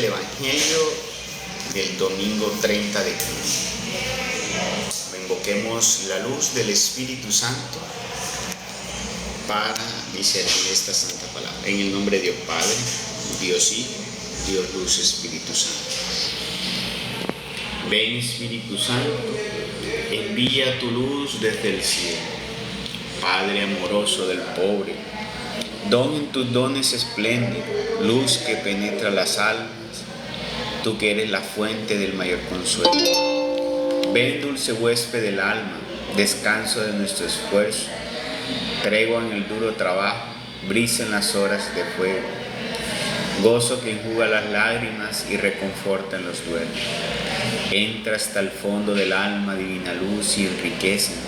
Evangelio del domingo 30 de junio. Invoquemos la luz del Espíritu Santo para discernir esta santa palabra. En el nombre de Dios Padre, Dios Hijo, Dios Luz, Espíritu Santo. Ven, Espíritu Santo, envía tu luz desde el cielo. Padre amoroso del pobre, don en tus dones espléndido, luz que penetra las almas, tú que eres la fuente del mayor consuelo. Ven, dulce huésped del alma, descanso de nuestro esfuerzo, tregua en el duro trabajo, brisa en las horas de fuego, gozo que enjuga las lágrimas y reconforta en los duelos. Entra hasta el fondo del alma, divina luz, y enriquécenos.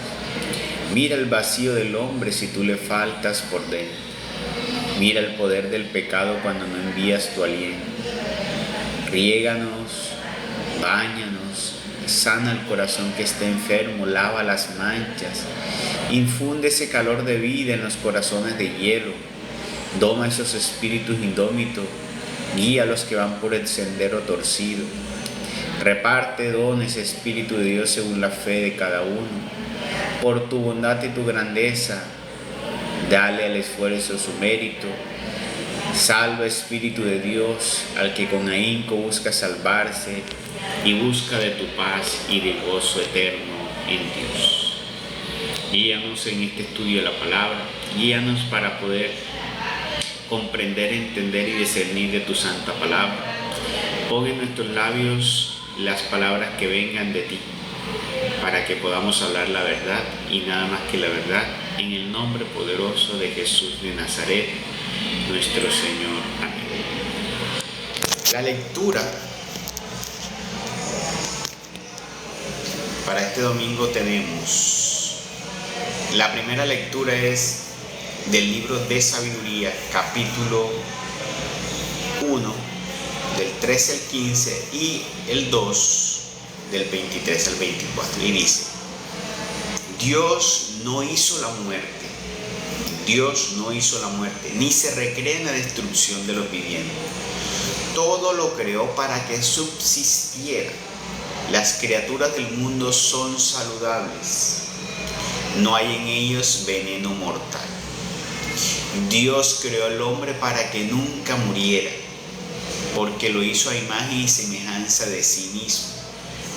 Mira el vacío del hombre si tú le faltas por dentro. Mira el poder del pecado cuando no envías tu aliento. Riéganos, báñanos, sana el corazón que está enfermo, lava las manchas, infunde ese calor de vida en los corazones de hielo, doma esos espíritus indómitos, guía a los que van por el sendero torcido, reparte dones, Espíritu de Dios, según la fe de cada uno. Por tu bondad y tu grandeza, dale al esfuerzo su mérito. Salva, Espíritu de Dios, al que con ahínco busca salvarse y busca de tu paz y de gozo eterno en Dios. Guíanos en este estudio de la palabra, guíanos para poder comprender, entender y discernir de tu santa palabra. Pon en nuestros labios las palabras que vengan de ti, para que podamos hablar la verdad y nada más que la verdad, en el nombre poderoso de Jesús de Nazaret, nuestro Señor. Amén. La lectura para este domingo tenemos, la primera lectura es del libro de Sabiduría, capítulo 1, del 13 al 15 y el 2, del 23 al 24, y dice: Dios no hizo la muerte, ni se recrea en la destrucción de los vivientes. Todo lo creó para que subsistiera. Las criaturas del mundo son saludables, no hay en ellos veneno mortal. Dios creó al hombre para que nunca muriera, porque lo hizo a imagen y semejanza de sí mismo.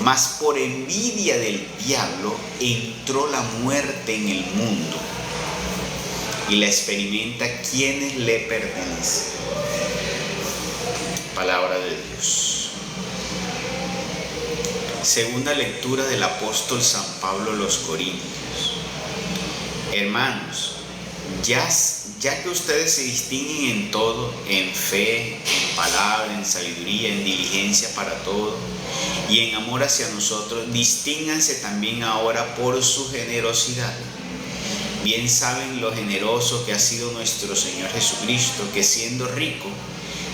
Mas por envidia del diablo entró la muerte en el mundo y la experimenta quienes le pertenecen. Palabra de Dios. Segunda lectura del apóstol San Pablo a los Corintios. Hermanos, ya que ustedes se distinguen en todo, en fe, en palabra, en sabiduría, en diligencia para todo y en amor hacia nosotros, distínganse también ahora por su generosidad. Bien saben lo generoso que ha sido nuestro Señor Jesucristo, que siendo rico,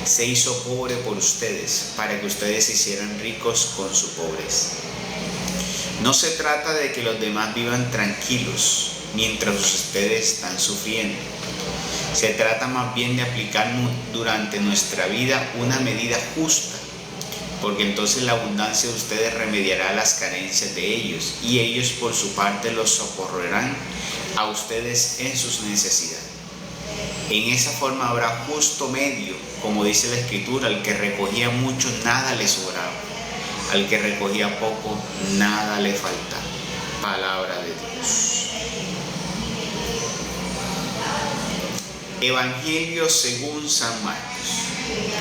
se hizo pobre por ustedes, para que ustedes se hicieran ricos con su pobreza. No se trata de que los demás vivan tranquilos mientras ustedes están sufriendo. Se trata más bien de aplicar durante nuestra vida una medida justa, porque entonces la abundancia de ustedes remediará las carencias de ellos, y ellos por su parte los socorrerán a ustedes en sus necesidades. En esa forma habrá justo medio, como dice la Escritura: al que recogía mucho nada le sobraba, al que recogía poco nada le faltaba. Palabra de Dios. Evangelio según San Marcos,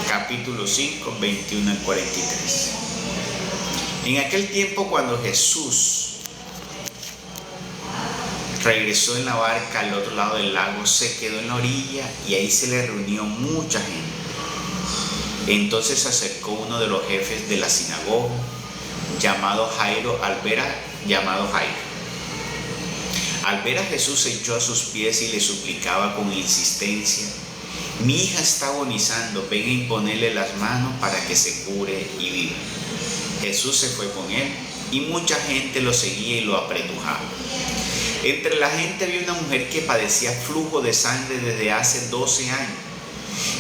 capítulo 5, 21 al 43. En aquel tiempo, cuando Jesús regresó en la barca al otro lado del lago, se quedó en la orilla y ahí se le reunió mucha gente. Entonces se acercó uno de los jefes de la sinagoga, llamado Jairo. Al ver a Jesús, se echó a sus pies y le suplicaba con insistencia: mi hija está agonizando, ven a imponerle las manos para que se cure y viva. Jesús se fue con él y mucha gente lo seguía y lo apretujaba. Entre la gente había una mujer que padecía flujo de sangre desde hace 12 años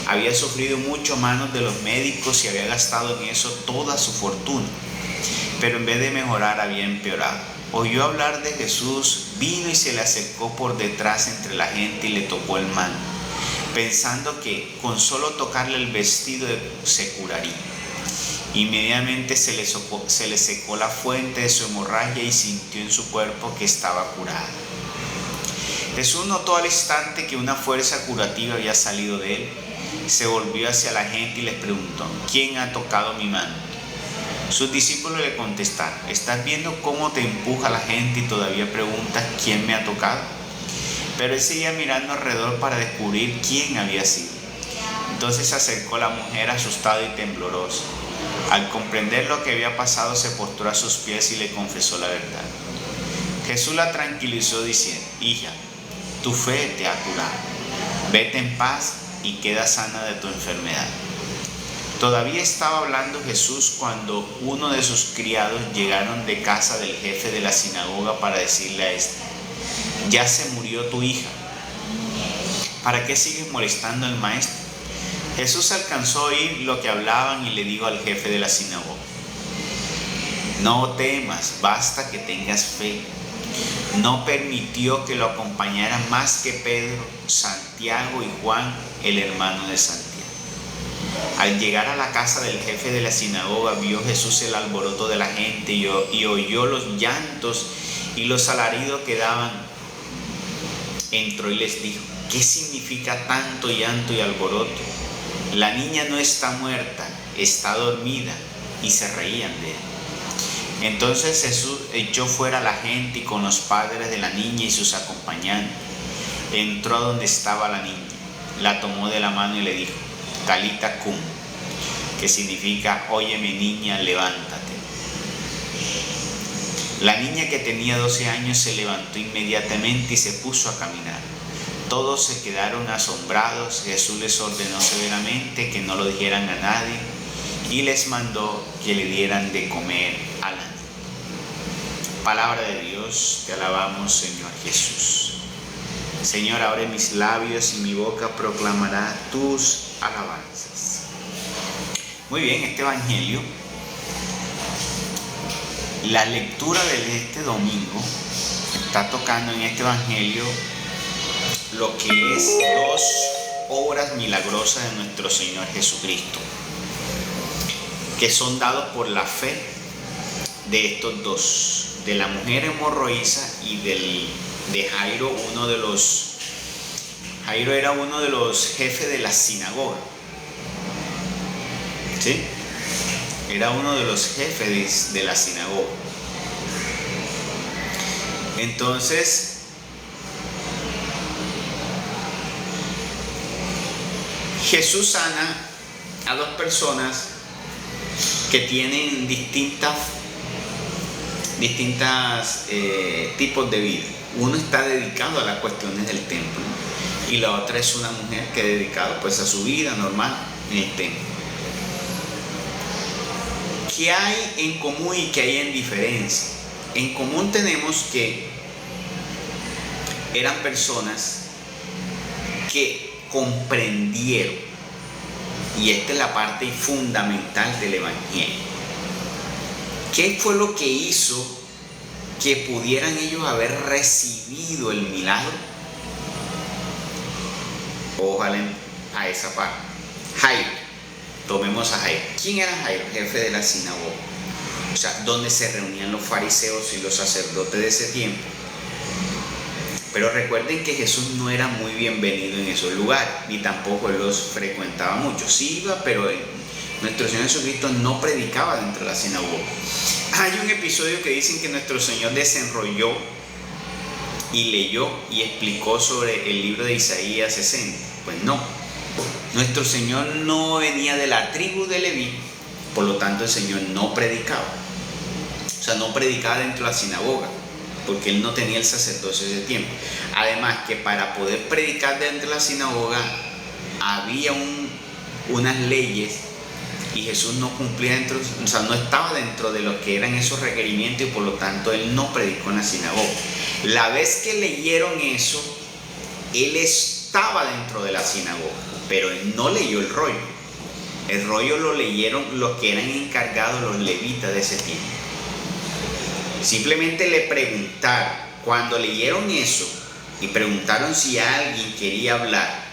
Había sufrido mucho a manos de los médicos y había gastado en eso toda su fortuna. Pero en vez de mejorar había empeorado. Oyó hablar de Jesús, vino y se le acercó por detrás entre la gente y le tocó el manto, pensando que con solo tocarle el vestido se curaría. Inmediatamente se le secó la fuente de su hemorragia y sintió en su cuerpo que estaba curada. Jesús notó al instante que una fuerza curativa había salido de él. Se volvió hacia la gente y les preguntó: ¿quién ha tocado mi manto? Sus discípulos le contestaron: ¿estás viendo cómo te empuja la gente y todavía preguntas quién me ha tocado? Pero él seguía mirando alrededor para descubrir quién había sido. Entonces se acercó la mujer asustada y temblorosa. Al comprender lo que había pasado, se postró a sus pies y le confesó la verdad. Jesús la tranquilizó diciendo: hija, tu fe te ha curado. Vete en paz y queda sana de tu enfermedad. Todavía estaba hablando Jesús cuando uno de sus criados llegaron de casa del jefe de la sinagoga para decirle a éste: ya se murió tu hija. ¿Para qué sigues molestando al maestro? Jesús alcanzó a oír lo que hablaban y le dijo al jefe de la sinagoga: no temas, basta que tengas fe. No permitió que lo acompañaran más que Pedro, Santiago y Juan, el hermano de Santiago. Al llegar a la casa del jefe de la sinagoga, vio Jesús el alboroto de la gente y oyó los llantos y los alaridos que daban. Entró y les dijo: ¿qué significa tanto llanto y alboroto? La niña no está muerta, está dormida. Y se reían de él. Entonces Jesús echó fuera a la gente y con los padres de la niña y sus acompañantes entró a donde estaba la niña, la tomó de la mano y le dijo: Talita cum, que significa: óyeme niña, levántate. La niña, que tenía 12 años, se levantó inmediatamente y se puso a caminar. Todos se quedaron asombrados. Jesús les ordenó severamente que no lo dijeran a nadie y les mandó que le dieran de comer a la niña. Palabra de Dios, te alabamos, Señor Jesús. Señor, abre mis labios y mi boca proclamará tus alabanzas. Muy bien, este evangelio, la lectura de este domingo está tocando en este evangelio lo que es 2 obras milagrosas de nuestro Señor Jesucristo, que son dados por la fe de estos dos, de la mujer hemorroísa y de Jairo, Jairo era uno de los jefes de la sinagoga. ¿Sí? Era uno de los jefes de la sinagoga. Entonces, Jesús sana a 2 personas que tienen distintas tipos de vida. Uno está dedicado a las cuestiones del templo y la otra es una mujer que es dedicada pues a su vida normal en el templo. ¿Qué hay en común y qué hay en diferencia? En común tenemos que eran personas que comprendieron, y esta es la parte fundamental del evangelio. ¿Qué fue lo que hizo que pudieran ellos haber recibido el milagro? Ojalá a esa parte. Jairo, tomemos a Jairo. ¿Quién era Jairo? Jefe de la sinagoga. O sea, donde se reunían los fariseos y los sacerdotes de ese tiempo. Pero recuerden que Jesús no era muy bienvenido en esos lugares, ni tampoco él los frecuentaba mucho. Sí iba, pero nuestro Señor Jesucristo no predicaba dentro de la sinagoga. Hay un episodio que dicen que nuestro Señor desenrolló y leyó y explicó sobre el libro de Isaías 60. Pues no, nuestro Señor no venía de la tribu de Leví, por lo tanto el Señor no predicaba. O sea, no predicaba dentro de la sinagoga, porque él no tenía el sacerdocio de ese tiempo. Además que para poder predicar dentro de la sinagoga había unas leyes y Jesús no cumplía dentro, o sea, no estaba dentro de lo que eran esos requerimientos y por lo tanto él no predicó en la sinagoga. La vez que leyeron eso, él estaba dentro de la sinagoga. pero él no leyó el rollo. El rollo lo leyeron los que eran encargados, los levitas de ese tiempo. Simplemente le preguntaron, cuando leyeron eso y preguntaron si alguien quería hablar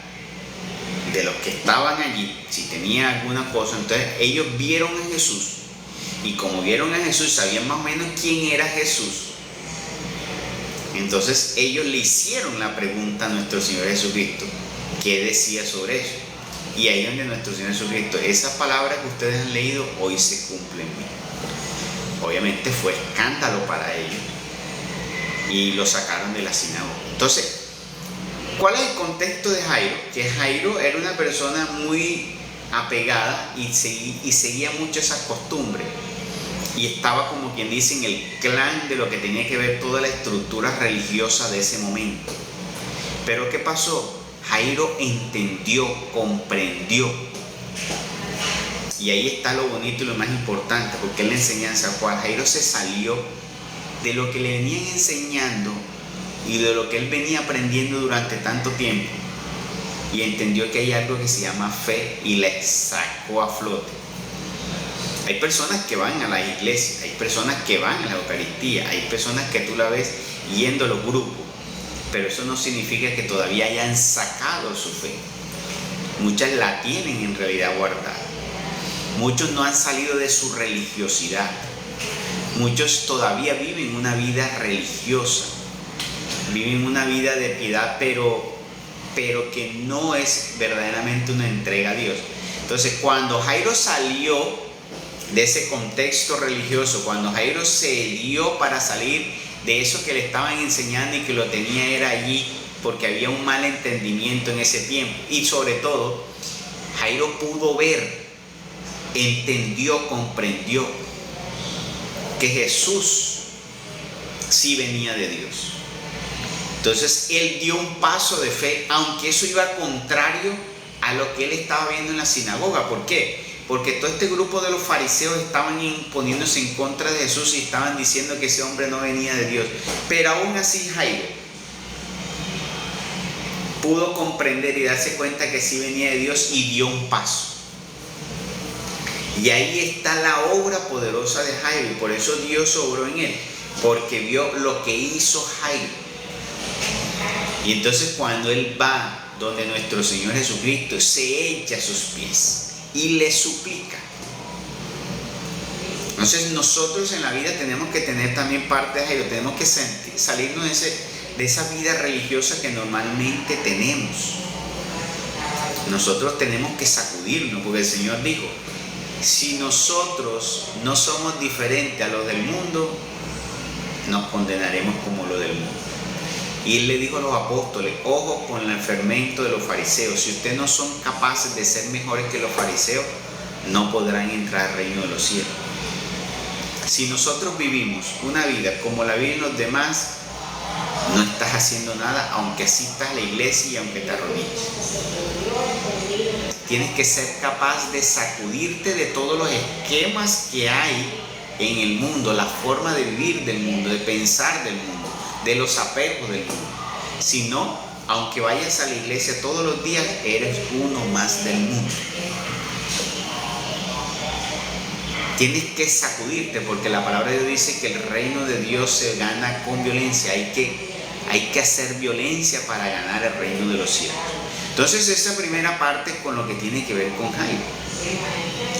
de los que estaban allí, si tenía alguna cosa, entonces ellos vieron a Jesús, y como vieron a Jesús, sabían más o menos quién era Jesús. Entonces ellos le hicieron la pregunta a nuestro Señor Jesucristo, ¿qué decía sobre eso? Y ahí es donde nuestro Señor Jesucristo, esas palabras que ustedes han leído hoy se cumplen. Obviamente fue escándalo para ellos y lo sacaron de la sinagoga. Entonces, ¿cuál es el contexto de Jairo? Que Jairo era una persona muy apegada y seguía mucho esas costumbres. Y estaba, como quien dice, en el clan de lo que tenía que ver toda la estructura religiosa de ese momento. Pero ¿qué pasó? Jairo entendió, comprendió. Y ahí está lo bonito y lo más importante, porque es la enseñanza. Juan Jairo se salió de lo que le venían enseñando y de lo que él venía aprendiendo durante tanto tiempo, y entendió que hay algo que se llama fe y la sacó a flote. Hay personas que van a la iglesia, hay personas que van a la Eucaristía, hay personas que tú la ves yendo a los grupos, pero eso no significa que todavía hayan sacado su fe. Muchas la tienen en realidad guardada. Muchos no han salido de su religiosidad. Muchos todavía viven una vida religiosa, viven una vida de piedad, pero que no es verdaderamente una entrega a Dios. Entonces, cuando Jairo salió de ese contexto religioso, cuando Jairo se dio para salir de eso que le estaban enseñando y que lo tenía era allí porque había un mal entendimiento en ese tiempo, y sobre todo Jairo pudo ver, entendió, comprendió que Jesús sí venía de Dios. Entonces él dio un paso de fe, aunque eso iba contrario a lo que él estaba viendo en la sinagoga. ¿Por qué? Porque todo este grupo de los fariseos estaban poniéndose en contra de Jesús y estaban diciendo que ese hombre no venía de Dios. Pero aún así Jairo pudo comprender y darse cuenta que sí venía de Dios y dio un paso. Y ahí está la obra poderosa de Jairo, y por eso Dios obró en él, porque vio lo que hizo Jairo. Y entonces cuando él va donde nuestro Señor Jesucristo, se echa a sus pies y le suplica. Entonces nosotros en la vida tenemos que tener también parte de Jairo, tenemos que salirnos de esa vida religiosa que normalmente tenemos. Nosotros tenemos que sacudirnos, porque el Señor dijo, si nosotros no somos diferentes a los del mundo, nos condenaremos como los del mundo. Y él le dijo a los apóstoles, ojo con el fermento de los fariseos. Si ustedes no son capaces de ser mejores que los fariseos, no podrán entrar al reino de los cielos. Si nosotros vivimos una vida como la viven los demás, no estás haciendo nada, aunque asistas a la iglesia y aunque te arrodilles. Tienes que ser capaz de sacudirte de todos los esquemas que hay en el mundo, la forma de vivir del mundo, de pensar del mundo, de los apegos del mundo. Si no, aunque vayas a la iglesia todos los días, eres uno más del mundo. Tienes que sacudirte, porque la palabra de Dios dice que el reino de Dios se gana con violencia. Hay que hacer violencia para ganar el reino de los cielos. Entonces esa primera parte es con lo que tiene que ver con Jairo.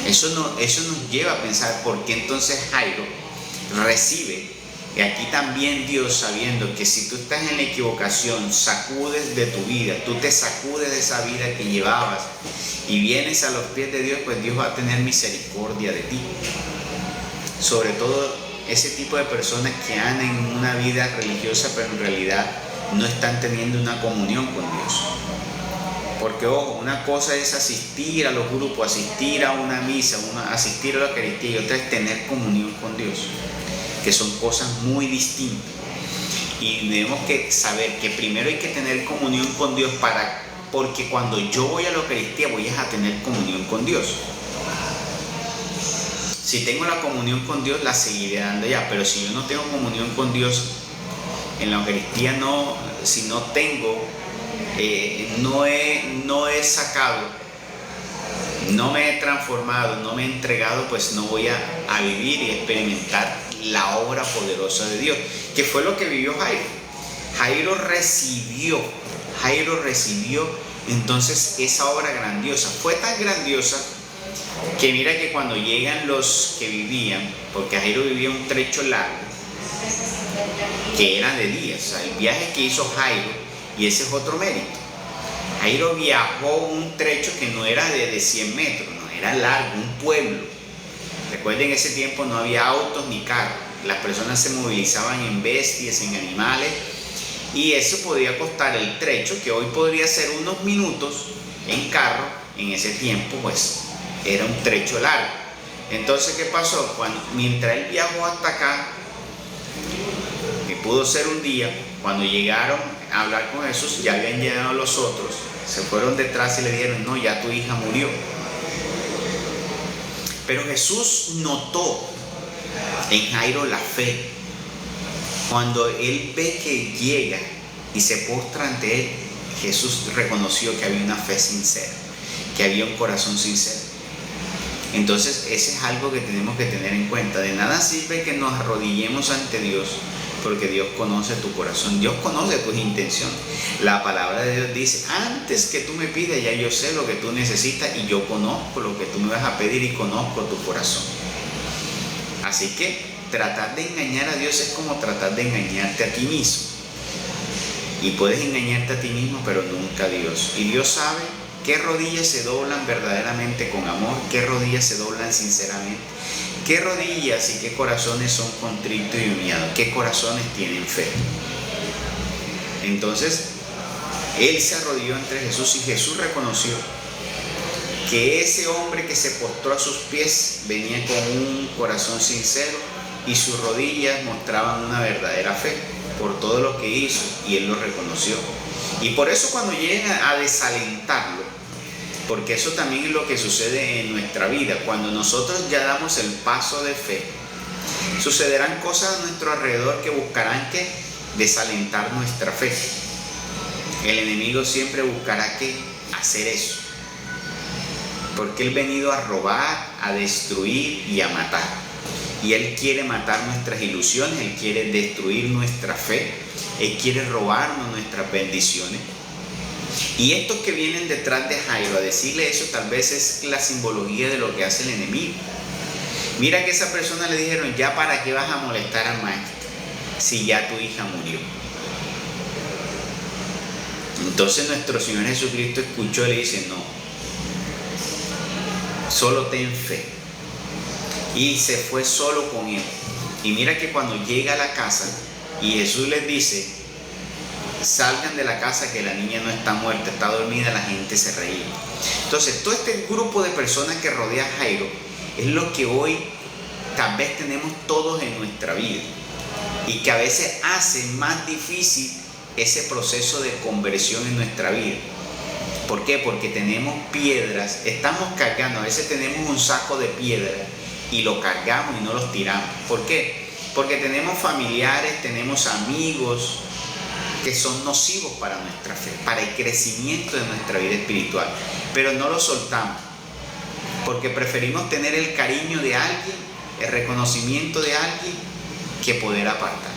Eso nos lleva a pensar por qué entonces Jairo recibe. Y aquí también Dios, sabiendo que si tú estás en la equivocación, sacudes de tu vida, tú te sacudes de esa vida que llevabas y vienes a los pies de Dios, pues Dios va a tener misericordia de ti. Sobre todo ese tipo de personas que andan en una vida religiosa, pero en realidad no están teniendo una comunión con Dios. Porque ojo, una cosa es asistir a los grupos, asistir a una misa, asistir a la Eucaristía, y otra es tener comunión con Dios, que son cosas muy distintas. Y tenemos que saber que primero hay que tener comunión con Dios, porque cuando yo voy a la Eucaristía voy a tener comunión con Dios. Si tengo la comunión con Dios, la seguiré dando ya, pero si yo no tengo comunión con Dios en la Eucaristía, si no tengo no he sacado, no me he transformado, no me he entregado, pues no voy a vivir y experimentar la obra poderosa de Dios, que fue lo que vivió Jairo. Jairo recibió entonces esa obra grandiosa. Fue tan grandiosa que mira que cuando llegan los que vivían, porque Jairo vivía un trecho largo, que era de días, o sea, el viaje que hizo Jairo, y ese es otro mérito. Jairo viajó un trecho que no era de 100 metros, no, era largo, un pueblo. Recuerden, en ese tiempo no había autos ni carros, las personas se movilizaban en bestias, en animales, y eso podía costar el trecho, que hoy podría ser unos minutos en carro, en ese tiempo pues era un trecho largo. Entonces, ¿qué pasó? Mientras él viajó hasta acá, que pudo ser un día, cuando llegaron a hablar con Jesús, ya habían llegado los otros, se fueron detrás y le dijeron: no, ya tu hija murió. Pero Jesús notó en Jairo la fe. Cuando él ve que llega y se postra ante él, Jesús reconoció que había una fe sincera, que había un corazón sincero. Entonces, ese es algo que tenemos que tener en cuenta. De nada sirve que nos arrodillemos ante Dios, porque Dios conoce tu corazón, Dios conoce tus intenciones. La palabra de Dios dice: antes que tú me pidas, ya yo sé lo que tú necesitas, y yo conozco lo que tú me vas a pedir y conozco tu corazón. Así que tratar de engañar a Dios es como tratar de engañarte a ti mismo. Y puedes engañarte a ti mismo, pero nunca a Dios. Y Dios sabe qué rodillas se doblan verdaderamente con amor, qué rodillas se doblan sinceramente, qué rodillas y qué corazones son contritos y humillados, qué corazones tienen fe. Entonces, él se arrodilló ante Jesús, y Jesús reconoció que ese hombre que se postró a sus pies venía con un corazón sincero, y sus rodillas mostraban una verdadera fe por todo lo que hizo, y él lo reconoció. Y por eso, cuando lleguen a desalentarlo, porque eso también es lo que sucede en nuestra vida, cuando nosotros ya damos el paso de fe, sucederán cosas a nuestro alrededor que buscarán que desalentar nuestra fe. El enemigo siempre buscará que hacer eso, porque él ha venido a robar, a destruir y a matar. Y él quiere matar nuestras ilusiones, él quiere destruir nuestra fe, él quiere robarnos nuestras bendiciones. Y estos que vienen detrás de Jairo a decirle eso, tal vez es la simbología de lo que hace el enemigo. Mira que esa persona le dijeron: ya para qué vas a molestar al maestro si ya tu hija murió. Entonces nuestro Señor Jesucristo escuchó y le dice: no, solo ten fe. Y se fue solo con él. Y mira que cuando llega a la casa y Jesús les dice: salgan de la casa, que la niña no está muerta, está dormida, la gente se reía. Entonces, todo este grupo de personas que rodea a Jairo es lo que hoy tal vez tenemos todos en nuestra vida, y que a veces hace más difícil ese proceso de conversión en nuestra vida. ¿Por qué? Porque tenemos piedras, estamos cargando, a veces tenemos un saco de piedras y lo cargamos y no los tiramos. ¿Por qué? Porque tenemos familiares, tenemos amigos que son nocivos para nuestra fe, para el crecimiento de nuestra vida espiritual, pero no los soltamos, porque preferimos tener el cariño de alguien, el reconocimiento de alguien, que poder apartar.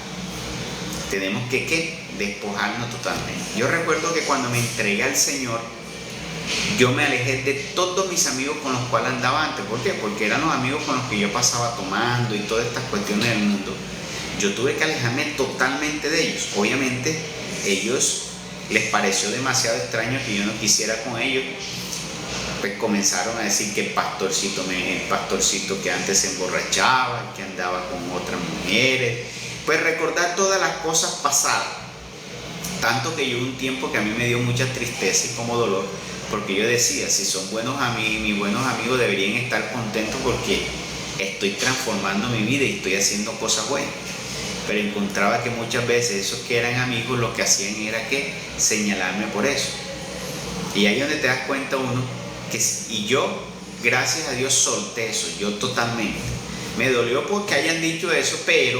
Tenemos que despojarnos totalmente. Yo recuerdo que cuando me entregué al Señor, yo me alejé de todos mis amigos con los cuales andaba antes. ¿Por qué? Porque eran los amigos con los que yo pasaba tomando y todas estas cuestiones del mundo. Yo tuve que alejarme totalmente de ellos. Obviamente, ellos les pareció demasiado extraño que yo no quisiera con ellos. Pues comenzaron a decir que el pastorcito que antes se emborrachaba, que andaba con otras mujeres. Pues recordar todas las cosas pasadas. Tanto que yo un tiempo que a mí me dio mucha tristeza y como dolor, porque yo decía: si son buenos amigos, mis buenos amigos deberían estar contentos porque estoy transformando mi vida y estoy haciendo cosas buenas. Pero encontraba que muchas veces esos que eran amigos lo que hacían era que señalarme por eso. Y ahí es donde te das cuenta uno que, y yo, gracias a Dios, solté eso, yo totalmente. Me dolió porque hayan dicho eso, pero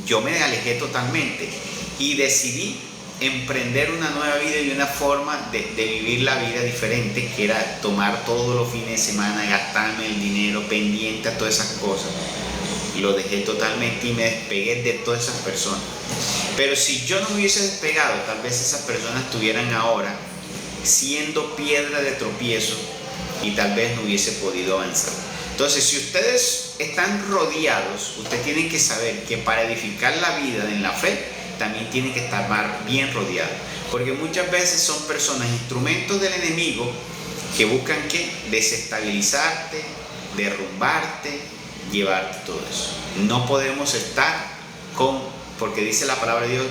yo me alejé totalmente y decidí emprender una nueva vida y una forma de vivir la vida diferente, que era tomar todos los fines de semana, gastarme el dinero pendiente a todas esas cosas. Lo dejé totalmente y me despegué de todas esas personas. Pero si yo no me hubiese despegado, tal vez esas personas estuvieran ahora siendo piedra de tropiezo y tal vez no hubiese podido avanzar. Entonces, si ustedes están rodeados, ustedes tienen que saber que para edificar la vida en la fe, también tienen que estar bien rodeados. Porque muchas veces son personas, instrumentos del enemigo, que buscan ¿qué? Desestabilizarte, derrumbarte, llevarte todo eso. No podemos estar porque dice la palabra de Dios,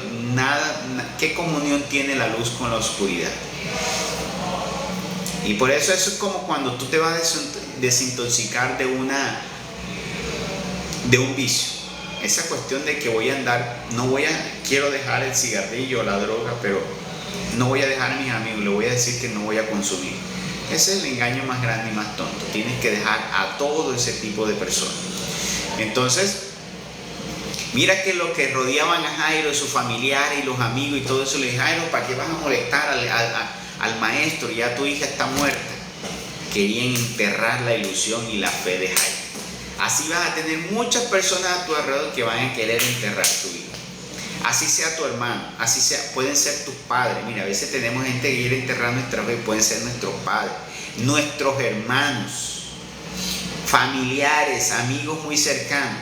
¿qué comunión tiene la luz con la oscuridad? Y por eso es como cuando tú te vas a desintoxicar de un vicio. Esa cuestión de que quiero dejar el cigarrillo o la droga, pero no voy a dejar a mis amigos, le voy a decir que no voy a consumir. Ese es el engaño más grande y más tonto. Tienes que dejar a todo ese tipo de personas. Entonces, mira que lo que rodeaban a Jairo, sus familiares y los amigos y todo eso, le dije, Jairo, ¿para qué vas a molestar al maestro? Ya tu hija está muerta. Querían enterrar la ilusión y la fe de Jairo. Así vas a tener muchas personas a tu alrededor que van a querer enterrar tu vida. Así sea tu hermano, así sea, pueden ser tus padres. Mira, a veces tenemos gente que quiere enterrar nuestra fe, pueden ser nuestros padres, nuestros hermanos, familiares, amigos muy cercanos.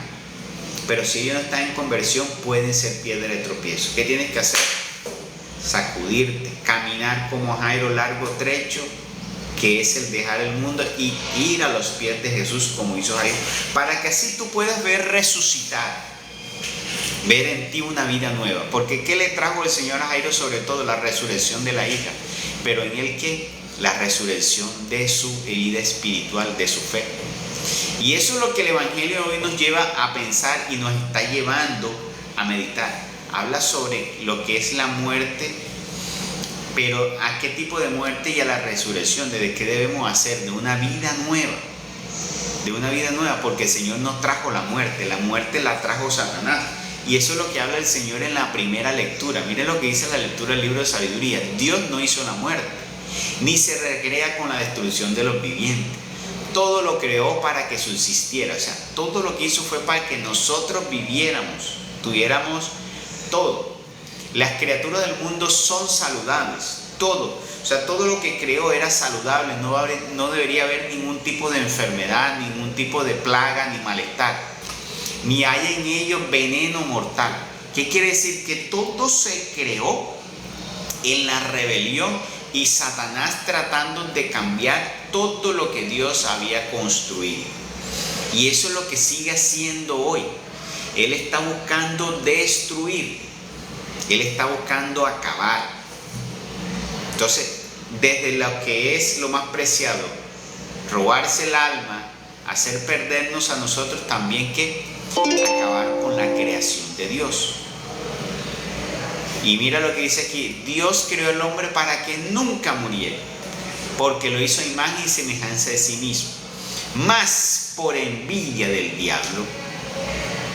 Pero si ellos no están en conversión, pueden ser piedra de tropiezo. ¿Qué tienes que hacer? Sacudirte, caminar como Jairo largo trecho, que es el dejar el mundo y ir a los pies de Jesús como hizo Jairo, para que así tú puedas ver resucitar, ver en ti una vida nueva. Porque ¿qué le trajo el Señor a Jairo? Sobre todo la resurrección de la hija, pero en él ¿qué? La resurrección de su vida espiritual, de su fe. Y eso es lo que el Evangelio hoy nos lleva a pensar y nos está llevando a meditar. Habla sobre lo que es la muerte, pero a qué tipo de muerte y a la resurrección, de qué debemos hacer, de una vida nueva. De una vida nueva, porque el Señor no trajo la muerte la trajo Satanás. Y eso es lo que habla el Señor en la primera lectura. Miren lo que dice la lectura del libro de Sabiduría. Dios no hizo la muerte, ni se recrea con la destrucción de los vivientes. Todo lo creó para que subsistiera. O sea, todo lo que hizo fue para que nosotros viviéramos, tuviéramos todo. Las criaturas del mundo son saludables, todo. O sea, todo lo que creó era saludable, no debería haber ningún tipo de enfermedad, ningún tipo de plaga ni malestar. Ni hay en ellos veneno mortal. ¿Qué quiere decir? Que todo se creó en la rebelión y Satanás tratando de cambiar todo lo que Dios había construido. Y eso es lo que sigue haciendo hoy. Él está buscando destruir. Él está buscando acabar. Entonces, desde lo que es lo más preciado, robarse el alma, hacer perdernos a nosotros también, que acabar con la creación de Dios. Y mira lo que dice aquí: Dios creó al hombre para que nunca muriera, porque lo hizo a imagen y semejanza de sí mismo. Mas por envidia del diablo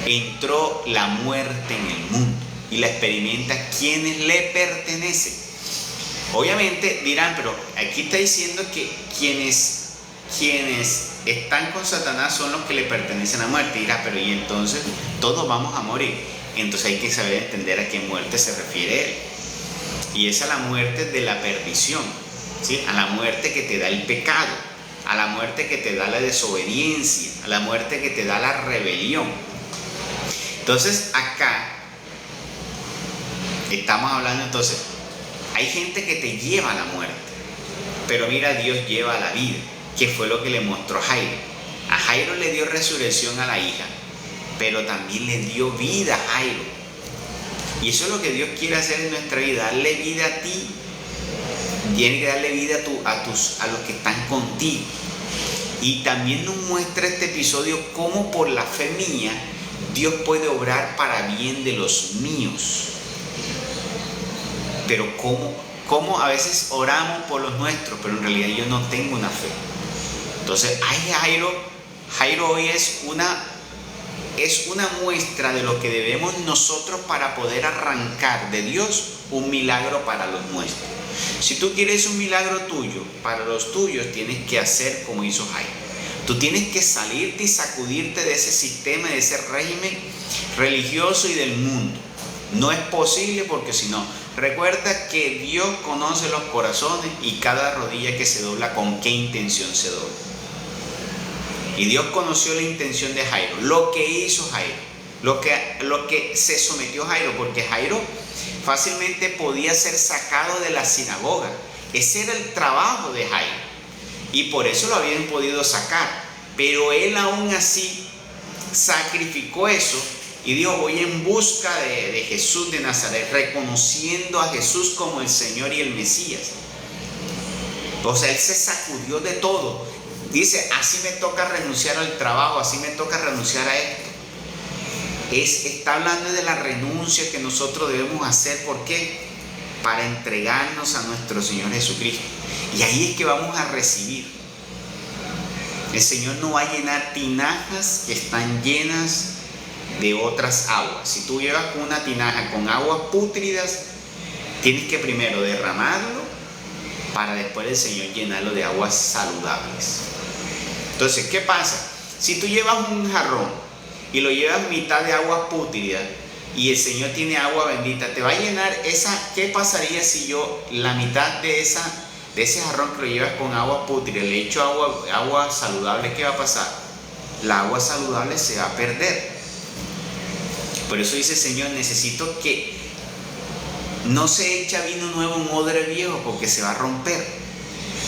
entró la muerte en el mundo y la experimenta quienes le pertenecen. Obviamente dirán, pero aquí está diciendo que quienes están con Satanás son los que le pertenecen a muerte. Dirá, pero y entonces todos vamos a morir. Entonces hay que saber entender a qué muerte se refiere él. Y es a la muerte de la perdición, ¿sí? A la muerte que te da el pecado, a la muerte que te da la desobediencia, a la muerte que te da la rebelión. Entonces acá estamos hablando, entonces hay gente que te lleva a la muerte, pero mira, Dios lleva a la vida, que fue lo que le mostró a Jairo. A Jairo le dio resurrección a la hija, pero también le dio vida a Jairo. Y eso es lo que Dios quiere hacer en nuestra vida, darle vida a ti. Tiene que darle vida a los que están contigo. Y también nos muestra este episodio cómo por la fe mía Dios puede obrar para bien de los míos. Pero cómo a veces oramos por los nuestros, pero en realidad yo no tengo una fe. Entonces, Jairo hoy es es una muestra de lo que debemos nosotros para poder arrancar de Dios un milagro para los nuestros. Si tú quieres un milagro tuyo, para los tuyos tienes que hacer como hizo Jairo. Tú tienes que salirte y sacudirte de ese sistema, de ese régimen religioso y del mundo. No es posible porque si no, recuerda que Dios conoce los corazones y cada rodilla que se dobla, con qué intención se dobla. Y Dios conoció la intención de Jairo, lo que hizo Jairo, lo que se sometió Jairo, porque Jairo fácilmente podía ser sacado de la sinagoga. Ese era el trabajo de Jairo y por eso lo habían podido sacar, pero él aún así sacrificó eso y dijo: voy en busca de Jesús de Nazaret, reconociendo a Jesús como el Señor y el Mesías. O sea, él se sacudió de todo. Dice: así me toca renunciar al trabajo, así me toca renunciar a esto. Está hablando de la renuncia que nosotros debemos hacer. ¿Por qué? Para entregarnos a nuestro Señor Jesucristo. Y ahí es que vamos a recibir. El Señor no va a llenar tinajas que están llenas de otras aguas. Si tú llevas una tinaja con aguas pútridas, tienes que primero derramarlo para después el Señor llenarlo de aguas saludables. Entonces, ¿qué pasa? Si tú llevas un jarrón y lo llevas mitad de agua pútrida y el Señor tiene agua bendita, te va a llenar esa. ¿Qué pasaría si yo la mitad de ese jarrón que lo llevas con agua pútrida le echo agua saludable? ¿Qué va a pasar? La agua saludable se va a perder. Por eso dice el Señor: necesito que no se echa vino nuevo en odre viejo porque se va a romper.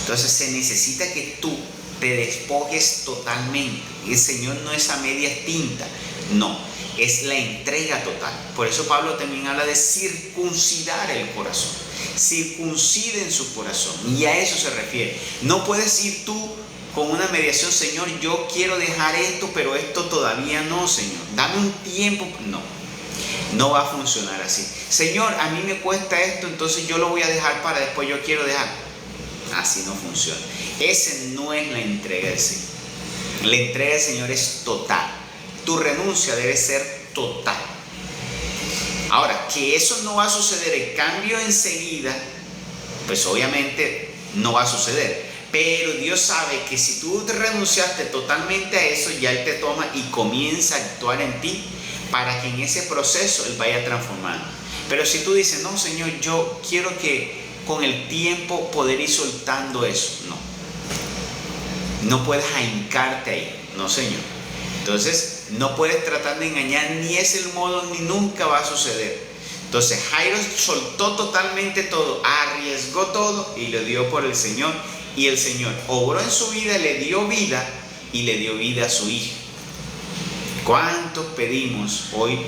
Entonces se necesita que tú te despojes totalmente. El Señor no es a medias tintas, no, es la entrega total. Por eso Pablo también habla de circuncidar el corazón. Circunciden su corazón, y a eso se refiere. No puedes ir tú con una mediación: Señor, yo quiero dejar esto, pero esto todavía no, Señor, dame un tiempo. No va a funcionar así. Señor, a mí me cuesta esto, entonces yo lo voy a dejar para después, yo quiero dejar. Así no funciona. Ese no es la entrega del Señor. La entrega del Señor es total. Tu renuncia debe ser total. Ahora, que eso no va a suceder, el cambio enseguida, pues obviamente no va a suceder. Pero Dios sabe que si tú te renunciaste totalmente a eso, ya Él te toma y comienza a actuar en ti para que en ese proceso Él vaya transformando. Pero si tú dices: no, Señor, yo quiero que con el tiempo poder ir soltando eso, no puedes ahincarte ahí, no, Señor. Entonces no puedes tratar de engañar, ni es el modo, ni nunca va a suceder. Entonces Jairo soltó totalmente todo, arriesgó todo y lo dio por el Señor, y el Señor obró en su vida, le dio vida y le dio vida a su hijo. ¿Cuántos pedimos hoy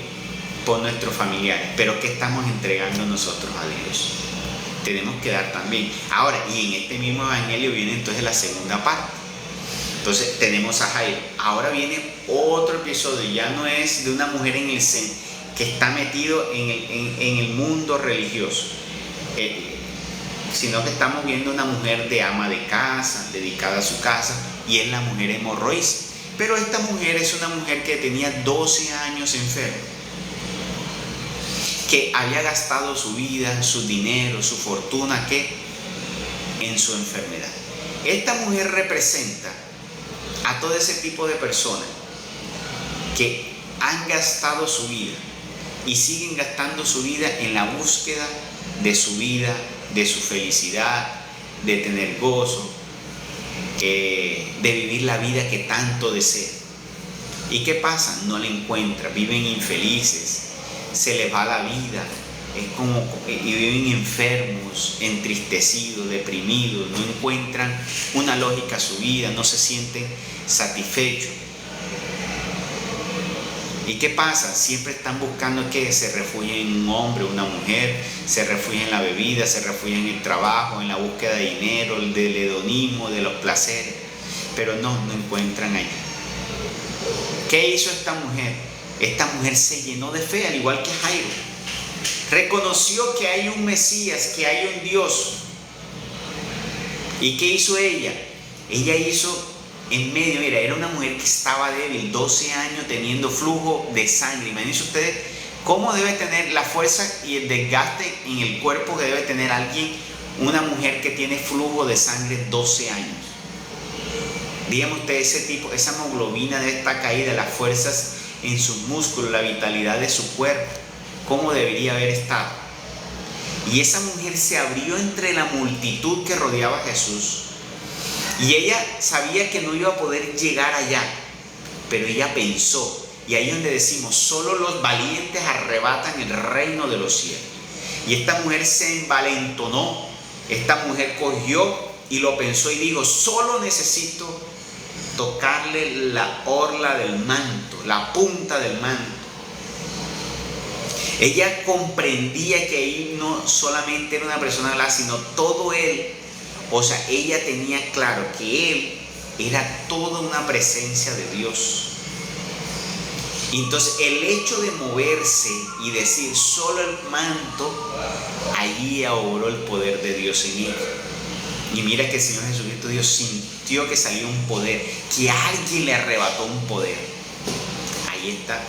por nuestros familiares? Pero ¿qué estamos entregando nosotros a Dios? Tenemos que dar también. Ahora, y en este mismo evangelio viene entonces la segunda parte. Entonces tenemos a Jairo. Ahora viene otro episodio. Ya no es de una mujer que está metido en el mundo religioso, sino que estamos viendo una mujer de ama de casa, dedicada a su casa, y es la mujer hemorroísa. Pero esta mujer es una mujer que tenía 12 años enferma, que había gastado su vida, su dinero, su fortuna, en su enfermedad. Esta mujer representa a todo ese tipo de personas que han gastado su vida y siguen gastando su vida en la búsqueda de su vida, de su felicidad, de tener gozo, de vivir la vida que tanto desean. ¿Y qué pasa? No la encuentran, viven infelices, se les va la vida, y viven enfermos, entristecidos, deprimidos, no encuentran una lógica a su vida, no se sienten satisfechos. ¿Y qué pasa? Siempre están buscando que se refugien en un hombre, una mujer, se refugien en la bebida, se refugien en el trabajo, en la búsqueda de dinero, del hedonismo, de los placeres, pero no encuentran ahí. ¿Qué hizo esta mujer? Esta mujer se llenó de fe, al igual que Jairo. Reconoció que hay un Mesías, que hay un Dios. ¿Y qué hizo ella? Ella hizo en medio, mira, era una mujer que estaba débil, 12 años teniendo flujo de sangre. Imagínense ustedes cómo debe tener la fuerza y el desgaste en el cuerpo que debe tener alguien, una mujer que tiene flujo de sangre 12 años. Dígame usted, ese tipo, esa hemoglobina debe estar caída, las fuerzas en sus músculos, la vitalidad de su cuerpo, ¿cómo debería haber estado? Y esa mujer se abrió entre la multitud que rodeaba a Jesús. Y ella sabía que no iba a poder llegar allá, pero ella pensó, y ahí es donde decimos, solo los valientes arrebatan el reino de los cielos. Y esta mujer se envalentonó, esta mujer cogió y lo pensó y dijo, solo necesito tocarle la orla del manto, la punta del manto. Ella comprendía que ahí no solamente era una persona hablada, sino todo él. O sea, ella tenía claro que él era toda una presencia de Dios. Y entonces el hecho de moverse y decir solo el manto, allí obró el poder de Dios en él. Y mira que el Señor Jesucristo Dios sintió que salió un poder, que alguien le arrebató un poder. Ahí está.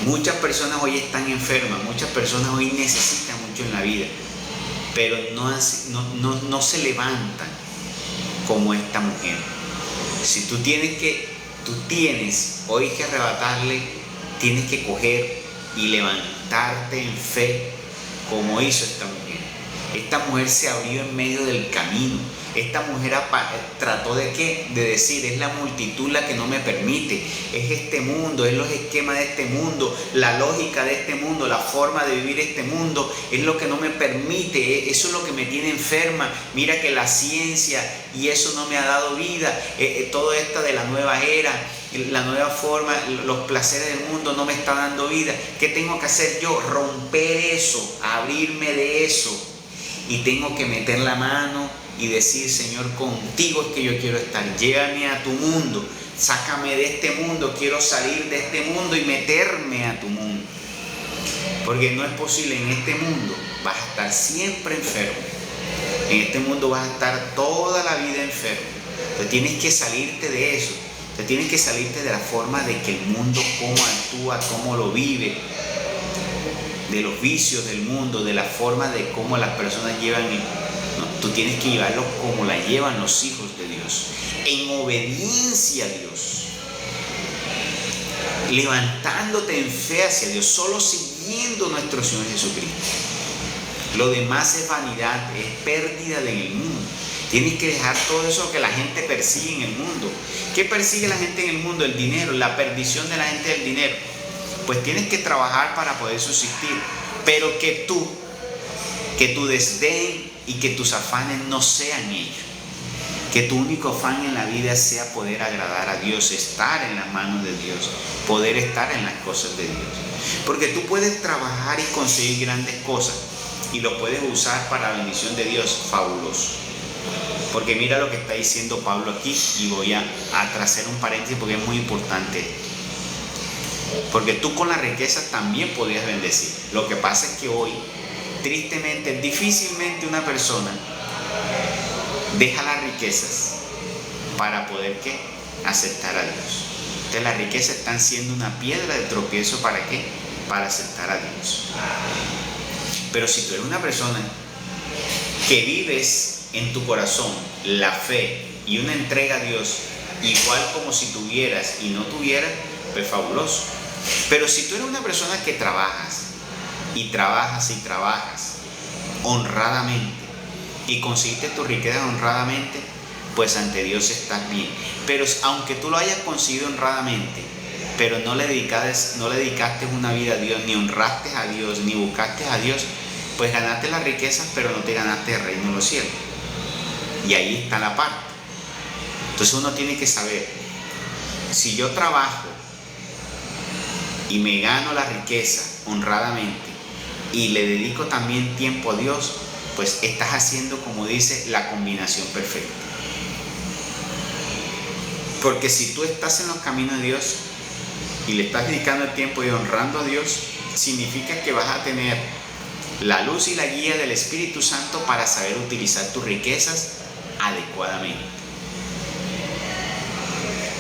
Muchas personas hoy están enfermas, muchas personas hoy necesitan mucho en la vida, pero no se levantan como esta mujer. Si tú tienes hoy que arrebatarle, tienes que coger y levantarte en fe como hizo esta mujer. Esta mujer se abrió en medio del camino. Esta mujer trató de decir, es la multitud la que no me permite, es este mundo, es los esquemas de este mundo, la lógica de este mundo, la forma de vivir este mundo, es lo que no me permite, eso es lo que me tiene enferma. Mira que la ciencia y eso no me ha dado vida, todo esto de la nueva era, la nueva forma, los placeres del mundo no me está dando vida. ¿Qué tengo que hacer yo? Romper eso, abrirme de eso, y tengo que meter la mano y decir, Señor, contigo es que yo quiero estar, llévame a tu mundo, sácame de este mundo, quiero salir de este mundo y meterme a tu mundo. Porque no es posible, en este mundo vas a estar siempre enfermo, en este mundo vas a estar toda la vida enfermo. Entonces tienes que salirte de eso, tienes que salirte de la forma de que el mundo cómo actúa, cómo lo vive, de los vicios del mundo, de la forma de cómo las personas llevan. No, tú tienes que llevarlo como la llevan los hijos de Dios, en obediencia a Dios, levantándote en fe hacia Dios, solo siguiendo a nuestro Señor Jesucristo. Lo demás es vanidad, es pérdida en el mundo. Tienes que dejar todo eso que la gente persigue en el mundo. ¿Qué persigue la gente en el mundo? El dinero, la perdición de la gente del dinero. Pues tienes que trabajar para poder subsistir, pero que tu desdén y que tus afanes no sean ellos. Que tu único afán en la vida sea poder agradar a Dios, estar en las manos de Dios, poder estar en las cosas de Dios. Porque tú puedes trabajar y conseguir grandes cosas y lo puedes usar para la bendición de Dios, fabuloso. Porque mira lo que está diciendo Pablo aquí, y voy a hacer un paréntesis porque es muy importante. Porque tú con las riquezas también podrías bendecir. Lo que pasa es que hoy, tristemente, difícilmente una persona deja las riquezas para poder ¿qué? Aceptar a Dios. Entonces las riquezas están siendo una piedra de tropiezo ¿para qué? Para aceptar a Dios. Pero si tú eres una persona que vives en tu corazón la fe y una entrega a Dios, igual como si tuvieras y no tuvieras, pues fabuloso. Pero si tú eres una persona que trabajas y trabajas y trabajas honradamente y conseguiste tu riqueza honradamente, pues ante Dios estás bien. Pero aunque tú lo hayas conseguido honradamente, pero no le dedicaste una vida a Dios, ni honraste a Dios, ni buscaste a Dios, pues ganaste las riquezas, pero no te ganaste el reino de los cielos. Y ahí está la parte. Entonces uno tiene que saber, si yo trabajo y me gano la riqueza honradamente y le dedico también tiempo a Dios, pues estás haciendo, como dice, la combinación perfecta. Porque si tú estás en los caminos de Dios y le estás dedicando el tiempo y honrando a Dios, significa que vas a tener la luz y la guía del Espíritu Santo para saber utilizar tus riquezas adecuadamente.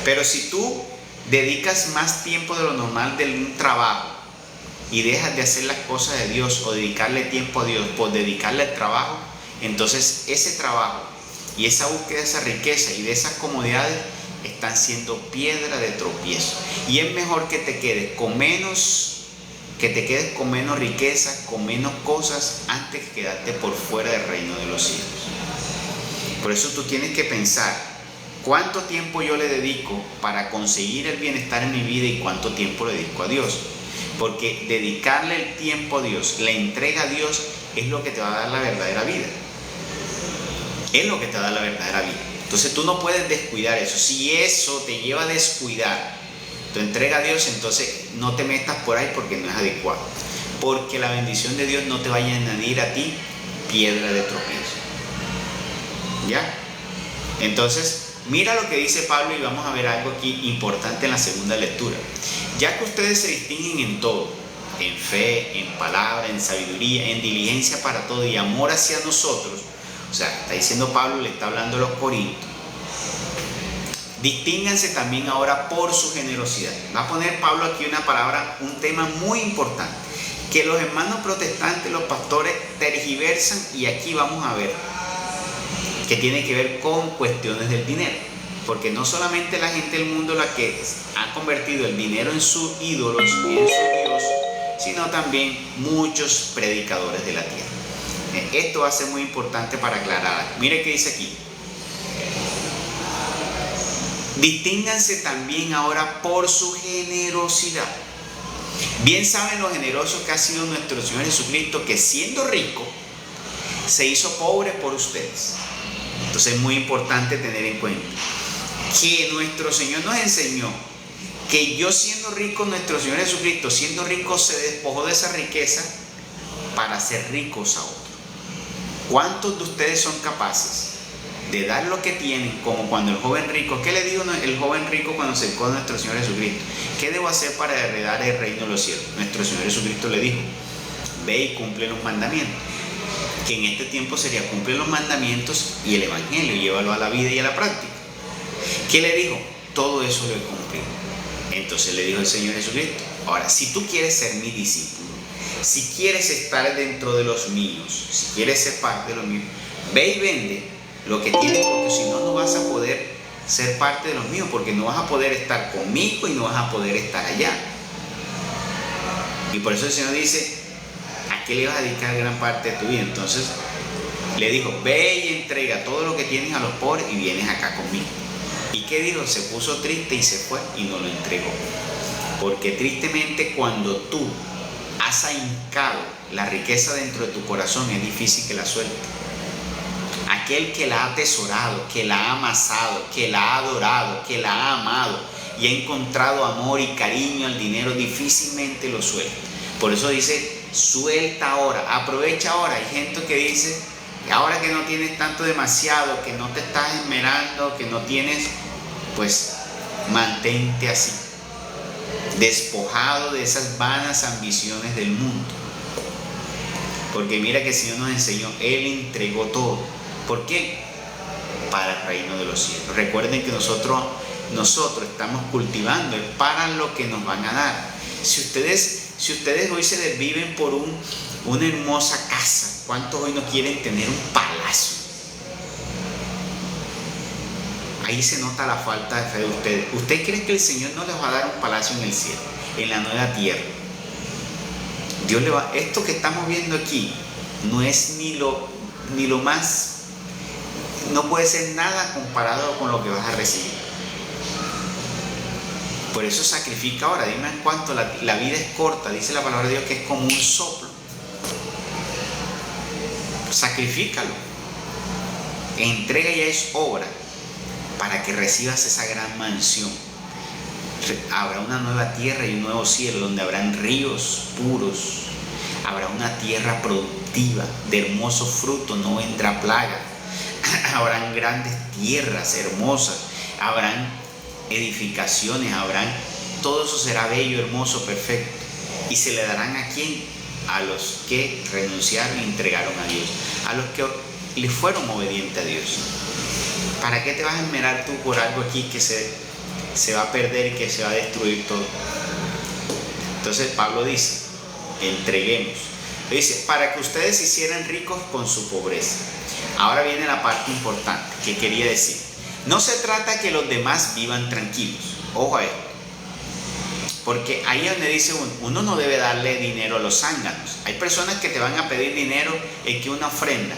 Pero si tú dedicas más tiempo de lo normal de un trabajo y dejas de hacer las cosas de Dios o dedicarle tiempo a Dios por dedicarle al trabajo, entonces ese trabajo y esa búsqueda de esa riqueza y de esas comodidades están siendo piedra de tropiezo. Y es mejor que te quedes con menos riqueza, con menos cosas, antes que quedarte por fuera del reino de los cielos. Por eso tú tienes que pensar cuánto tiempo yo le dedico para conseguir el bienestar en mi vida y cuánto tiempo le dedico a Dios. Porque dedicarle el tiempo a Dios, la entrega a Dios, es lo que te va a dar la verdadera vida. Es lo que te da la verdadera vida. Entonces tú no puedes descuidar eso. Si eso te lleva a descuidar tu entrega a Dios, entonces no te metas por ahí porque no es adecuado. Porque la bendición de Dios no te vaya a añadir a ti piedra de tropiezo. ¿Ya? Entonces, mira lo que dice Pablo y vamos a ver algo aquí importante en la segunda lectura. Ya que ustedes se distinguen en todo, en fe, en palabra, en sabiduría, en diligencia para todo y amor hacia nosotros, o sea, está diciendo Pablo, le está hablando a los corintios, distínganse también ahora por su generosidad. Va a poner Pablo aquí una palabra, un tema muy importante, que los hermanos protestantes, los pastores, tergiversan, y aquí vamos a ver que tiene que ver con cuestiones del dinero. Porque no solamente la gente del mundo la que ha convertido el dinero en sus ídolos y en su Dios, sino también muchos predicadores de la tierra. Esto va a ser muy importante para aclarar. Mire qué dice aquí. Distínganse también ahora por su generosidad. Bien saben lo generoso que ha sido nuestro Señor Jesucristo, que siendo rico, se hizo pobre por ustedes. Entonces es muy importante tener en cuenta que nuestro Señor nos enseñó que yo siendo rico, nuestro Señor Jesucristo siendo rico se despojó de esa riqueza para ser ricos a otros. ¿Cuántos de ustedes son capaces de dar lo que tienen, como cuando el joven rico? ¿Qué le dijo el joven rico cuando se acercó a nuestro Señor Jesucristo? ¿Qué debo hacer para heredar el reino de los cielos? Nuestro Señor Jesucristo le dijo: ve y cumple los mandamientos. Que en este tiempo sería: cumple los mandamientos y el evangelio, llévalo a la vida y a la práctica. ¿Qué le dijo? Todo eso lo he cumplido. Entonces le dijo el Señor Jesucristo: ahora, si tú quieres ser mi discípulo, si quieres estar dentro de los míos, si quieres ser parte de los míos, ve y vende lo que tienes, porque si no, no vas a poder ser parte de los míos, porque no vas a poder estar conmigo y no vas a poder estar allá. Y por eso el Señor dice: ¿a qué le vas a dedicar gran parte de tu vida? Entonces le dijo: ve y entrega todo lo que tienes a los pobres y vienes acá conmigo. ¿Y qué dijo? Se puso triste y se fue y no lo entregó. Porque tristemente, cuando tú has ahincado la riqueza dentro de tu corazón, es difícil que la sueltes. Aquel que la ha atesorado, que la ha amasado, que la ha adorado, que la ha amado y ha encontrado amor y cariño al dinero, difícilmente lo suelta. Por eso dice: suelta ahora, aprovecha ahora. Hay gente que dice: ahora que no tienes tanto, demasiado, que no te estás esmerando, que no tienes, pues mantente así, despojado de esas vanas ambiciones del mundo. Porque mira que el Señor nos enseñó, Él entregó todo. ¿Por qué? Para el reino de los cielos. Recuerden que nosotros estamos cultivando para lo que nos van a dar. Si ustedes hoy se desviven por una hermosa casa, ¿cuántos hoy no quieren tener un palacio? Ahí se nota la falta de fe de ustedes. ¿Usted cree que el Señor no les va a dar un palacio en el cielo, en la nueva tierra? Dios le va. Esto que estamos viendo aquí no es ni lo más, no puede ser nada comparado con lo que vas a recibir. Por eso sacrifica ahora. Dime en cuánto la vida es corta. Dice la palabra de Dios que es como un soplo. Sacrifícalo. Entrega ya es obra para que recibas esa gran mansión. Habrá una nueva tierra y un nuevo cielo donde habrán ríos puros. Habrá una tierra productiva de hermosos frutos, no vendrá plaga. Habrán grandes tierras hermosas. Habrán edificaciones, todo eso será bello, hermoso, perfecto. ¿Y se le darán a quién? A los que renunciaron y entregaron a Dios, a los que le fueron obedientes a Dios. ¿Para qué te vas a esmerar tú por algo aquí que se va a perder y que se va a destruir todo. Entonces Pablo dice, entreguemos. Dice, para que ustedes se hicieran ricos con su pobreza. Ahora viene la parte importante que quería decir. No se trata que los demás vivan tranquilos. Ojo a esto. Porque ahí es donde dice uno no debe darle dinero a los zánganos. Hay personas que te van a pedir dinero en que una ofrenda.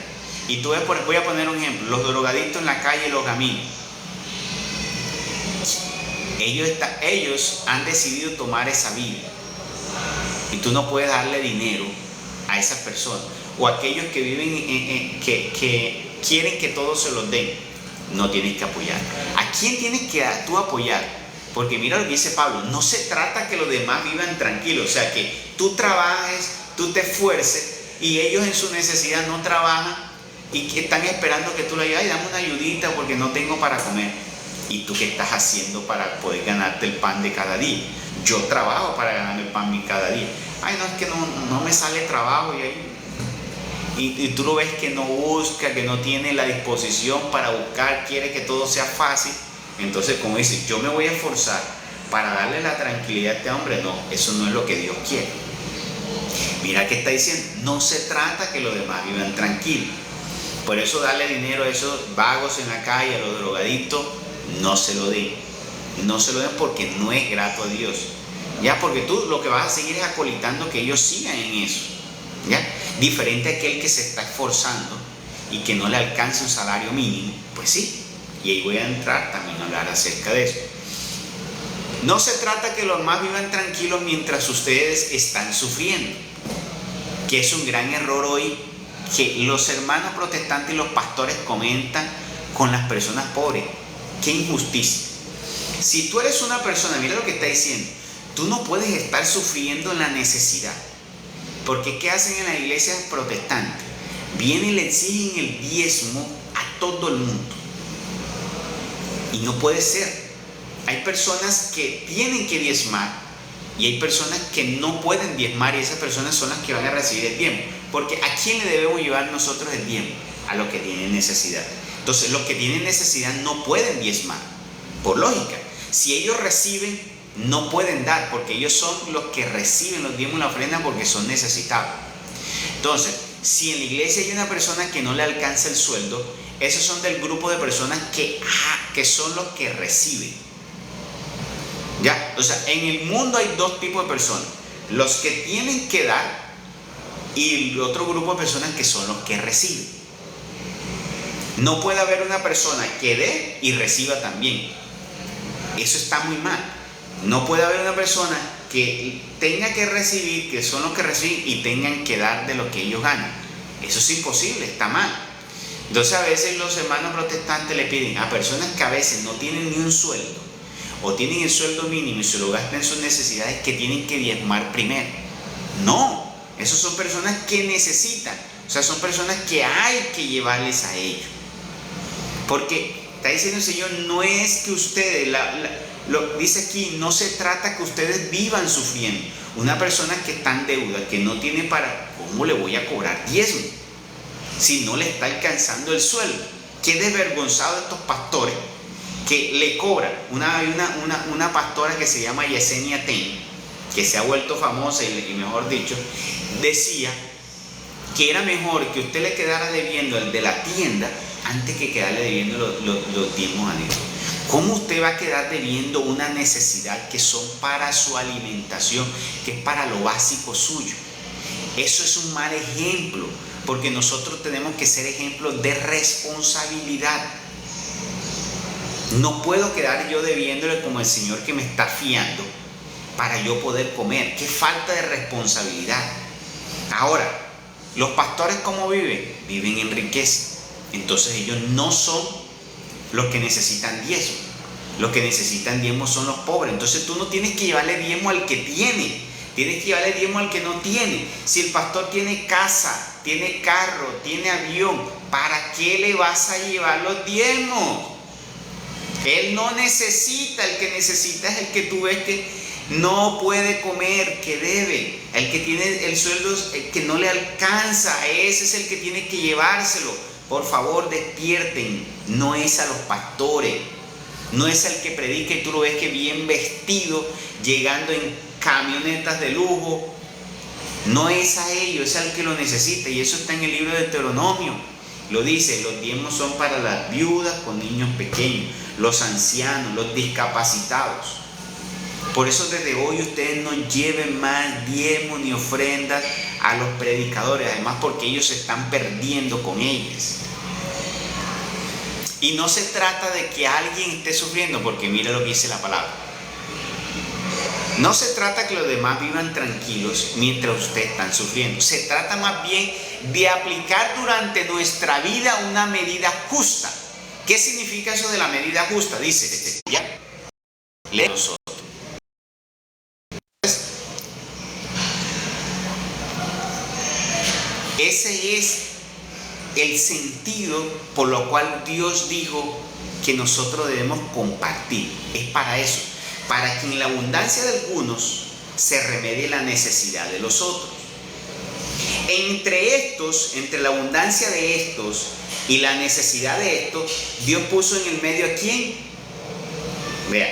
Y tú voy a poner un ejemplo. Los drogadictos en la calle, los gaminos. Ellos han decidido tomar esa vida. Y tú no puedes darle dinero a esas personas. O a aquellos que viven, que quieren que todos se los den. No tienes que apoyar. ¿A quién tienes que tú apoyar? Porque mira lo que dice Pablo, no se trata que los demás vivan tranquilos, o sea que tú trabajes, tú te esfuerces y ellos en su necesidad no trabajan y que están esperando que tú le digas, ay, dame una ayudita porque no tengo para comer. ¿Y tú qué estás haciendo para poder ganarte el pan de cada día? Yo trabajo para ganar el pan de cada día. Ay, no, es que no me sale trabajo y tú lo ves que no busca, que no tiene la disposición para buscar, quiere que todo sea fácil. Entonces, como dice, yo me voy a esforzar para darle la tranquilidad a este hombre. No, eso no es lo que Dios quiere. Mira que está diciendo, no se trata que los demás vivan tranquilos. Por eso darle dinero a esos vagos en la calle, a los drogadictos, no se lo den. No se lo den porque no es grato a Dios. Ya, porque tú lo que vas a seguir es acolitando que ellos sigan en eso. ¿Ya? Diferente a aquel que se está esforzando y que no le alcance un salario mínimo, pues sí. Y ahí voy a entrar también a hablar acerca de eso. No se trata que los más vivan tranquilos mientras ustedes están sufriendo, que es un gran error hoy que los hermanos protestantes y los pastores comentan con las personas pobres. ¡Qué injusticia! Si tú eres una persona, mira lo que está diciendo, tú no puedes estar sufriendo en la necesidad. Porque ¿qué hacen en las iglesias protestantes? Vienen y le exigen el diezmo a todo el mundo. Y no puede ser. Hay personas que tienen que diezmar y hay personas que no pueden diezmar y esas personas son las que van a recibir el diezmo. Porque ¿a quién le debemos llevar nosotros el diezmo? A los que tienen necesidad. Entonces los que tienen necesidad no pueden diezmar. Por lógica. Si ellos reciben, no pueden dar porque ellos son los que reciben los diezmos y la ofrenda porque son necesitados. Entonces, si en la iglesia hay una persona que no le alcanza el sueldo, esos son del grupo de personas que son los que reciben. ¿Ya? O sea, en el mundo hay dos tipos de personas. Los que tienen que dar y el otro grupo de personas que son los que reciben. No puede haber una persona que dé y reciba también. Eso está muy mal. No puede haber una persona que tenga que recibir, que son los que reciben y tengan que dar de lo que ellos ganan. Eso es imposible, está mal. Entonces a veces los hermanos protestantes le piden a personas que a veces no tienen ni un sueldo o tienen el sueldo mínimo y se lo gastan en sus necesidades que tienen que diezmar primero. No, esas son personas que necesitan, o sea, son personas que hay que llevarles a ellos. Porque está diciendo el Señor, no es que ustedes, lo dice aquí, no se trata que ustedes vivan sufriendo. Una persona que está en deuda, que no tiene para, ¿cómo le voy a cobrar diezmo? Si no le está alcanzando el sueldo. Qué desvergonzado estos pastores que le cobran. Una pastora que se llama Yesenia Ten, que se ha vuelto famosa y mejor dicho, decía que era mejor que usted le quedara debiendo el de la tienda antes que quedarle debiendo los diezmos a Dios. ¿Cómo usted va a quedar debiendo una necesidad que son para su alimentación, que es para lo básico suyo? Eso es un mal ejemplo. Porque nosotros tenemos que ser ejemplos de responsabilidad. No puedo quedar yo debiéndole como el Señor que me está fiando para yo poder comer. ¡Qué falta de responsabilidad! Ahora, los pastores ¿cómo viven? Viven en riqueza. Entonces ellos no son los que necesitan diezmo. Los que necesitan diezmo son los pobres. Entonces tú no tienes que llevarle diezmo al que tiene. Tienes que llevarle diezmo al que no tiene. Si el pastor tiene casa, tiene carro, tiene avión, ¿para qué le vas a llevar los diezmos? Él no necesita, el que necesita es el que tú ves que no puede comer, que debe. El que tiene el sueldo que no le alcanza, ese es el que tiene que llevárselo. Por favor, despierten, no es a los pastores, No es el que predica y tú lo ves que bien vestido, llegando en camionetas de lujo. No es a ellos, es al que lo necesita. Y eso está en el libro de Deuteronomio. Lo dice, los diezmos son para las viudas con niños pequeños, los ancianos, los discapacitados. Por eso desde hoy ustedes no lleven más diezmos ni ofrendas a los predicadores, además porque ellos se están perdiendo con ellas. Y no se trata de que alguien esté sufriendo, porque mira lo que dice la palabra. No se trata que los demás vivan tranquilos mientras ustedes están sufriendo. Se trata más bien de aplicar durante nuestra vida una medida justa. ¿Qué significa eso de la medida justa? Dice, ya, lee nosotros. Ese es el sentido por lo cual Dios dijo que nosotros debemos compartir. Es para eso, para que en la abundancia de algunos se remedie la necesidad de los otros. Entre la abundancia de estos y la necesidad de estos, Dios puso en el medio ¿a quién? Vean,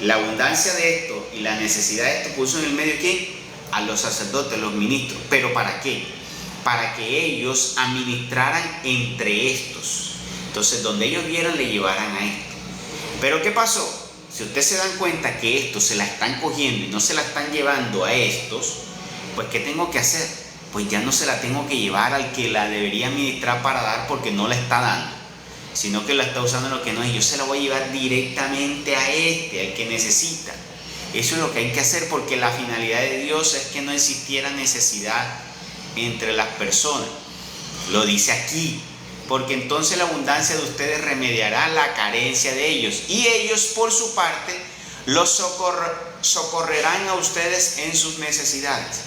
la abundancia de esto y la necesidad de esto puso en el medio ¿a quién? A los sacerdotes, los ministros. ¿Pero para qué? Para que ellos administraran entre estos. Entonces, donde ellos vieran, le llevaran a esto. Pero ¿qué pasó? Si ustedes se dan cuenta que estos se la están cogiendo y no se la están llevando a estos, pues ¿qué tengo que hacer? Pues ya no se la tengo que llevar al que la debería administrar para dar, porque no la está dando, sino que la está usando en lo que no es. Yo se la voy a llevar directamente a al que necesita. Eso es lo que hay que hacer, porque la finalidad de Dios es que no existiera necesidad entre las personas. Lo dice aquí, porque entonces la abundancia de ustedes remediará la carencia de ellos, y ellos por su parte los socorrerán a ustedes en sus necesidades.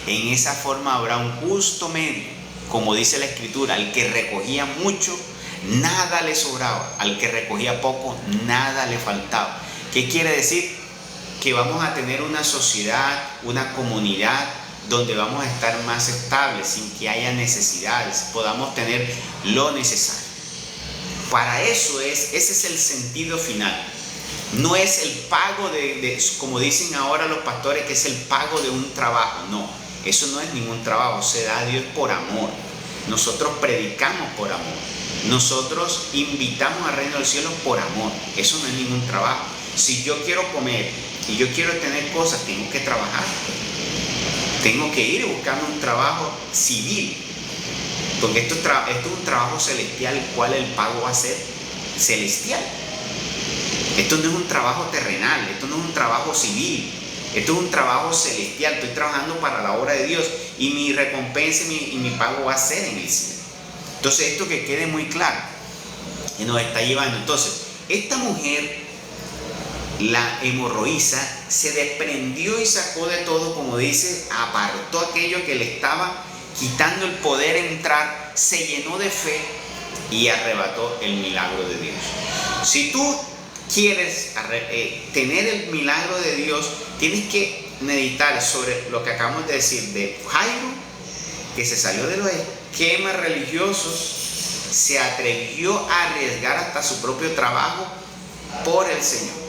En esa forma habrá un justo medio, como dice la Escritura: al que recogía mucho, nada le sobraba; al que recogía poco, nada le faltaba. ¿Qué quiere decir? Que vamos a tener una sociedad, una comunidad donde vamos a estar más estables, sin que haya necesidades, podamos tener lo necesario. Para eso ese es el sentido final. No es el pago como dicen ahora los pastores, que es el pago de un trabajo. No, eso no es ningún trabajo, se da a Dios por amor. Nosotros predicamos por amor. Nosotros invitamos al reino de los cielos por amor. Eso no es ningún trabajo. Si yo quiero comer y yo quiero tener cosas, tengo que trabajar. Tengo que ir buscando un trabajo civil, porque esto es un trabajo celestial, el cual el pago va a ser celestial. Esto no es un trabajo terrenal, esto no es un trabajo civil, esto es un trabajo celestial. Estoy trabajando para la obra de Dios, y mi recompensa y mi pago va a ser en el cielo. Entonces, esto que quede muy claro, y nos está llevando. Entonces, esta mujer, la hemorroísa, se desprendió y sacó de todo, como dice, apartó aquello que le estaba quitando el poder entrar, se llenó de fe y arrebató el milagro de Dios. Si tú quieres tener el milagro de Dios, tienes que meditar sobre lo que acabamos de decir de Jairo, que se salió de los esquemas religiosos, se atrevió a arriesgar hasta su propio trabajo por el Señor.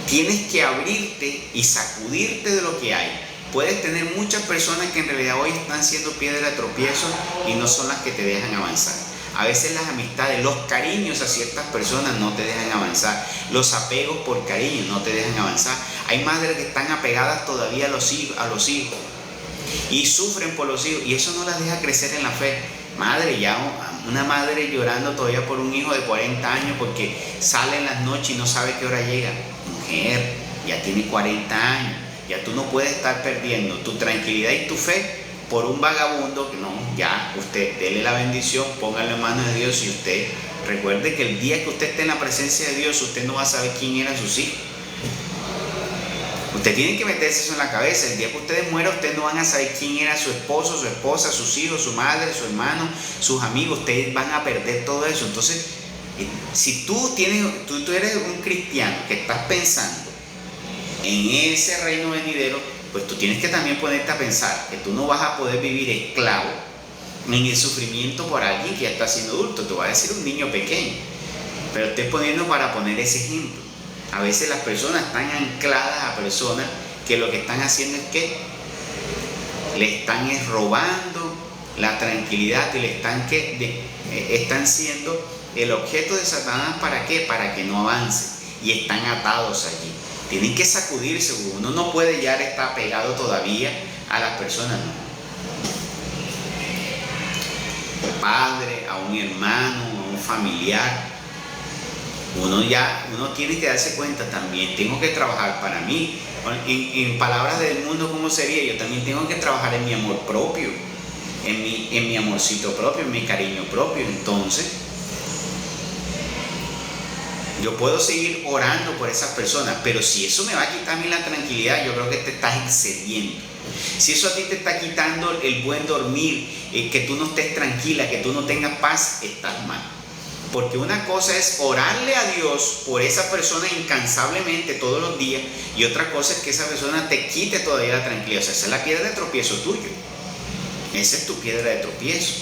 Tienes que abrirte y sacudirte de lo que hay. Puedes tener muchas personas que en realidad hoy están siendo piedra de tropiezo y no son las que te dejan avanzar. A veces las amistades, los cariños a ciertas personas no te dejan avanzar. Los apegos por cariño no te dejan avanzar. Hay madres que están apegadas todavía a los hijos y sufren por los hijos, y eso no las deja crecer en la fe. Una madre llorando todavía por un hijo de 40 años porque sale en las noches y no sabe qué hora llega. Mujer, ya tiene 40 años, ya tú no puedes estar perdiendo tu tranquilidad y tu fe por un vagabundo. Que no, ya usted dele la bendición, póngalo en manos de Dios, y usted recuerde que el día que usted esté en la presencia de Dios, usted no va a saber quién eran sus hijos. Usted tiene que meterse eso en la cabeza. El día que ustedes mueran, ustedes no van a saber quién era su esposo, su esposa, sus hijos, su madre, su hermano, sus amigos. Ustedes van a perder todo eso. Entonces, si tú eres un cristiano que estás pensando en ese reino venidero, pues tú tienes que también ponerte a pensar que tú no vas a poder vivir esclavo en el sufrimiento por alguien que ya está siendo adulto. Te va a decir un niño pequeño. Pero estoy poniendo para poner ese ejemplo. A veces las personas están ancladas a personas que lo que están haciendo es que le están robando la tranquilidad y le están siendo el objeto de Satanás. ¿Para qué? Para que no avance, y están atados allí. Tienen que sacudirse. Uno no puede ya estar pegado todavía a las personas, no. A un padre, a un hermano, a un familiar. Uno tiene que darse cuenta también. Tengo que trabajar para mí. En palabras del mundo, ¿cómo sería? Yo también tengo que trabajar en mi amor propio, en mi amorcito propio, en mi cariño propio. Entonces, yo puedo seguir orando por esas personas, pero si eso me va a quitar a mí la tranquilidad, yo creo que te estás excediendo. Si eso a ti te está quitando el buen dormir, que tú no estés tranquila, que tú no tengas paz, estás mal. Porque una cosa es orarle a Dios por esa persona incansablemente todos los días, y otra cosa es que esa persona te quite todavía la tranquilidad. O sea, esa es la piedra de tropiezo tuyo. Esa es tu piedra de tropiezo.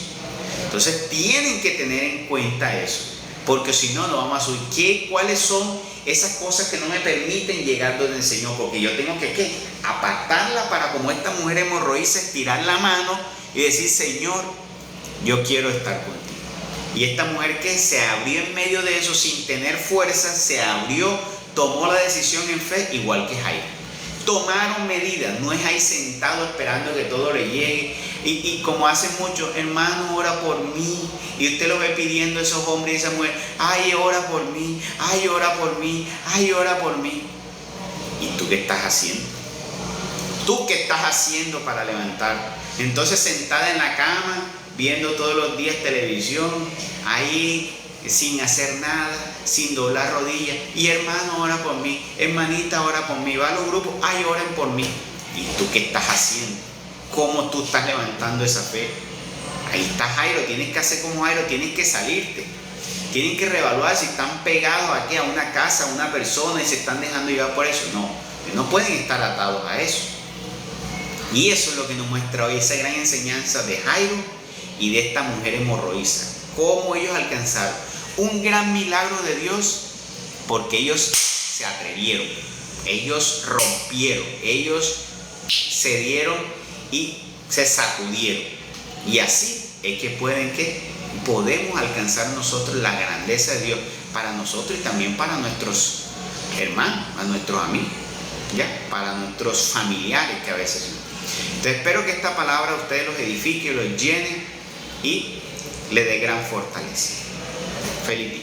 Entonces tienen que tener en cuenta eso, porque si no, no vamos a subir. ¿Cuáles son esas cosas que no me permiten llegar donde el Señor? Porque yo tengo que apartarla para, como esta mujer hemorroísa, estirar la mano y decir: Señor, yo quiero estar contigo. Y esta mujer, que se abrió en medio de eso sin tener fuerza, se abrió, tomó la decisión en fe, igual que Jairo. Tomaron medidas, no es ahí sentado esperando que todo le llegue. Y como hacen mucho: hermano, ora por mí. Y usted lo ve pidiendo a esos hombres y esa mujer: ay, ora por mí, ay, ora por mí, ay, ora por mí. ¿Y tú qué estás haciendo? ¿Tú qué estás haciendo para levantar? Entonces, sentada en la cama, viendo todos los días televisión, ahí sin hacer nada, sin doblar rodillas. Y hermano, ora por mí, hermanita, ora por mí. Va a los grupos: ay, oren por mí. ¿Y tú qué estás haciendo? ¿Cómo tú estás levantando esa fe? Ahí está Jairo. Tienes que hacer como Jairo, tienes que salirte. Tienen que reevaluar si están pegados aquí a una casa, a una persona, y se están dejando llevar por eso. No pueden estar atados a eso. Y eso es lo que nos muestra hoy esa gran enseñanza de Jairo y de esta mujer hemorroísa. Cómo ellos alcanzaron un gran milagro de Dios, porque ellos se atrevieron, ellos rompieron, ellos se dieron y se sacudieron. Y así es que podemos alcanzar nosotros la grandeza de Dios para nosotros y también para nuestros hermanos, a nuestros amigos, para nuestros familiares, que a veces no. Entonces, espero que esta palabra a ustedes los edifique, los llene y le dé gran fortaleza. Feliz día.